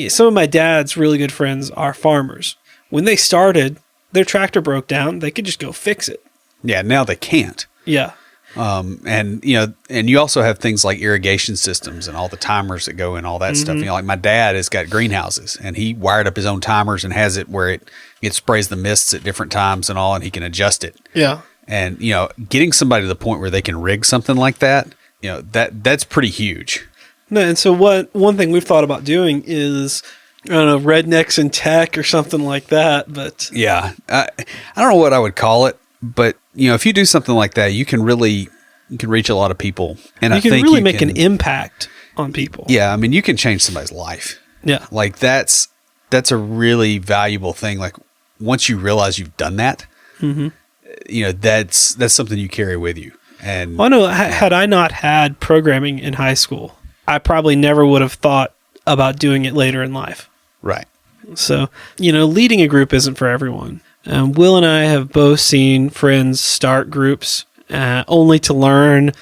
some of my dad's really good friends are farmers. When they started, their tractor broke down, they could just go fix it. Yeah, now they can't. Yeah. And you know, and you also have things like irrigation systems and all the timers that go in, all that stuff. You know, like my dad has got greenhouses and he wired up his own timers and has it where it sprays the mists at different times and all, and he can adjust it. Yeah. And, you know, getting somebody to the point where they can rig something like that, you know, that's pretty huge. No, and so one thing we've thought about doing is, I don't know, rednecks in tech or something like that. But yeah, I don't know what I would call it, but you know, if you do something like that, you can reach a lot of people, and you can really make an impact on people. Yeah, I mean, you can change somebody's life. Yeah, like that's a really valuable thing. Like once you realize you've done that, you know, that's something you carry with you. And well, I know had I not had programming in high school, I probably never would have thought about doing it later in life. Right. So, you know, leading a group isn't for everyone. Will and I have both seen friends start groups only to learn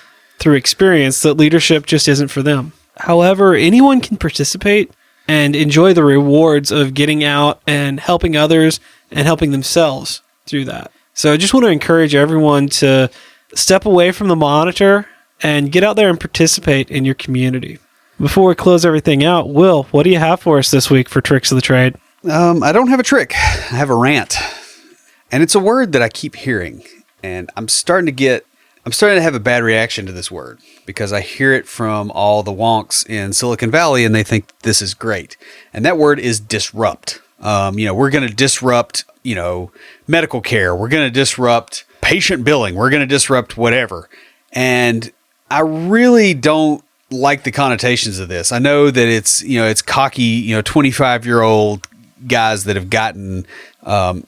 through experience that leadership just isn't for them. However, anyone can participate, and enjoy the rewards of getting out and helping others and helping themselves through that. So I just want to encourage everyone to step away from the monitor and get out there and participate in your community. Before we close everything out, Will, what do you have for us this week for Tricks of the Trade? I don't have a trick. I have a rant. And it's a word that I keep hearing. And I'm starting to have a bad reaction to this word because I hear it from all the wonks in Silicon Valley and they think this is great. And that word is disrupt. We're going to disrupt, medical care. We're going to disrupt patient billing. We're going to disrupt whatever. And I really don't like the connotations of this. I know that it's cocky, 25-year-old guys that have gotten,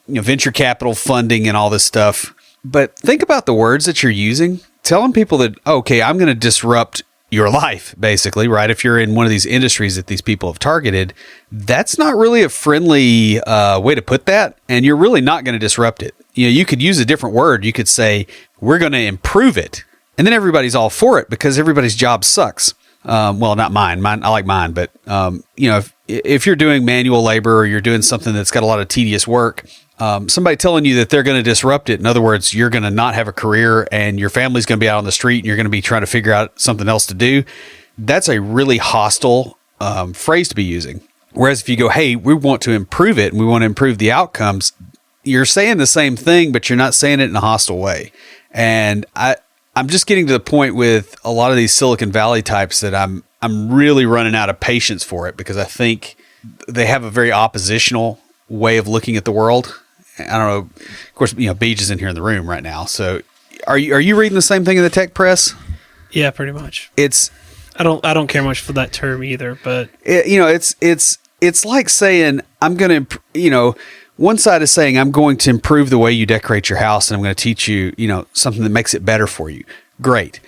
venture capital funding and all this stuff. But think about the words that you're using. Telling people that, okay, I'm going to disrupt your life, basically, right? If you're in one of these industries that these people have targeted, that's not really a friendly way to put that. And you're really not going to disrupt it. You could use a different word. You could say, we're going to improve it. And then everybody's all for it because everybody's job sucks. Well, not mine. I like mine, but if you're doing manual labor or you're doing something that's got a lot of tedious work, somebody telling you that they're going to disrupt it. In other words, you're going to not have a career and your family's going to be out on the street and you're going to be trying to figure out something else to do. That's a really hostile phrase to be using. Whereas if you go, hey, we want to improve it and we want to improve the outcomes, you're saying the same thing, but you're not saying it in a hostile way. And I'm just getting to the point with a lot of these Silicon Valley types that I'm really running out of patience for it because I think they have a very oppositional way of looking at the world. I don't know. Of course, Beach is in here in the room right now. So are you reading the same thing in the tech press? Yeah, pretty much. I don't care much for that term either, but it's like saying I'm going to, one side is saying, I'm going to improve the way you decorate your house and I'm going to teach you, something that makes it better for you. Great.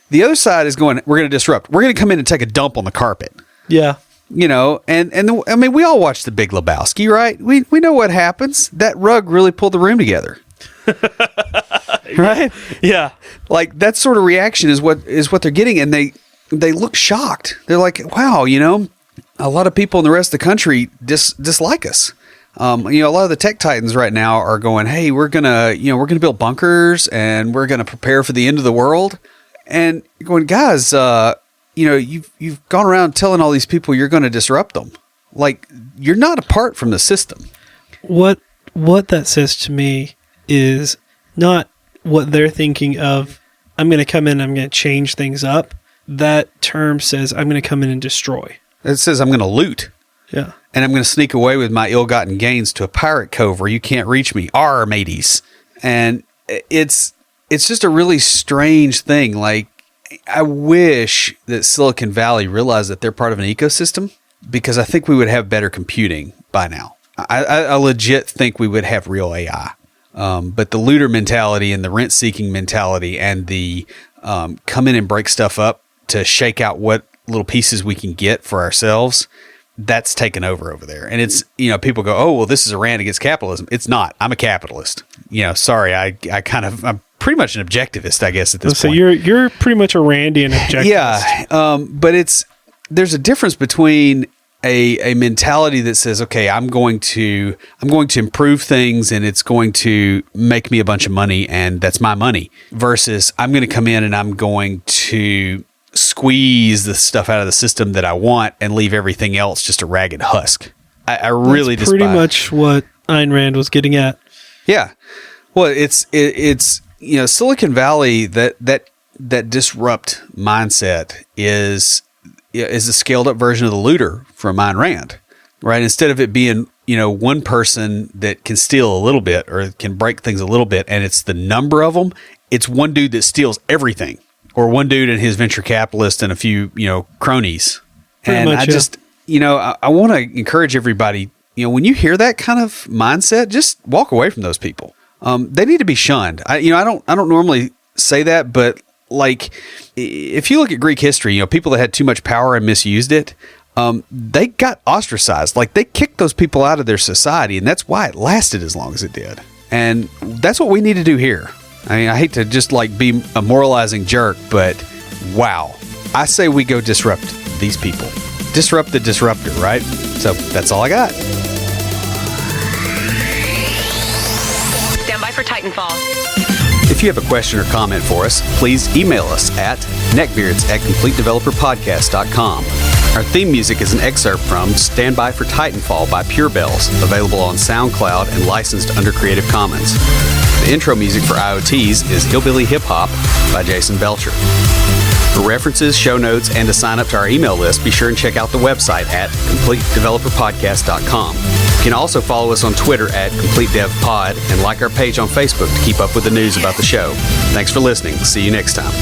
The other side is going, we're going to disrupt. We're going to come in and take a dump on the carpet. Yeah. We all watch The Big Lebowski, right? We know what happens. That rug really pulled the room together. Right? Yeah. Like that sort of reaction is what they're getting. And they look shocked. They're like, wow, a lot of people in the rest of the country dislike us. A lot of the tech titans right now are going, hey, we're going to build bunkers and we're going to prepare for the end of the world. And you're going, guys, you've gone around telling all these people you're going to disrupt them. Like you're not apart from the system. What that says to me is not what they're thinking of. I'm going to come in, I'm going to change things up. That term says I'm going to come in and destroy. It says I'm going to loot. Yeah. And I'm going to sneak away with my ill-gotten gains to a pirate cove where you can't reach me. Arr, mateys. And it's just a really strange thing. Like, I wish that Silicon Valley realized that they're part of an ecosystem because I think we would have better computing by now. I legit think we would have real AI. But the looter mentality and the rent-seeking mentality and the come in and break stuff up to shake out what little pieces we can get for ourselves, that's taken over there. And it's, people go, oh, well, this is a rant against capitalism. It's not. I'm a capitalist. Sorry, I'm pretty much an objectivist, I guess, at this point. So you're pretty much a Randian objectivist. Yeah. But there's a difference between a mentality that says, okay, I'm going to improve things and it's going to make me a bunch of money and that's my money, versus I'm going to come in and I'm going to squeeze the stuff out of the system that I want and leave everything else just a ragged husk. I really despise. Pretty much what Ayn Rand was getting at. Yeah. Well, it's Silicon Valley, that disrupt mindset is a scaled up version of the looter from Ayn Rand, right? Instead of it being, one person that can steal a little bit or can break things a little bit, and it's the number of them, it's one dude that steals everything, or one dude and his venture capitalist and a few, cronies. Pretty much, I want to encourage everybody, when you hear that kind of mindset, just walk away from those people. They need to be shunned. I don't normally say that, but like if you look at Greek history, people that had too much power and misused it, they got ostracized. Like they kicked those people out of their society, and that's why it lasted as long as it did. And that's what we need to do here. I mean, I hate to just like be a moralizing jerk, but wow. I say we go disrupt these people. disrupt the disruptor, right? So that's all I got. Stand by for Titanfall. If you have a question or comment for us, please email us at neckbeards@completedeveloperpodcast.com. Our theme music is an excerpt from Stand By for Titanfall by Pure Bells, available on SoundCloud and licensed under Creative Commons. The intro music for IoTs is Hillbilly Hip Hop by Jason Belcher. For references, show notes, and to sign up to our email list, be sure and check out the website at CompleteDeveloperPodcast.com. You can also follow us on Twitter at CompleteDevPod and like our page on Facebook to keep up with the news about the show. Thanks for listening. See you next time.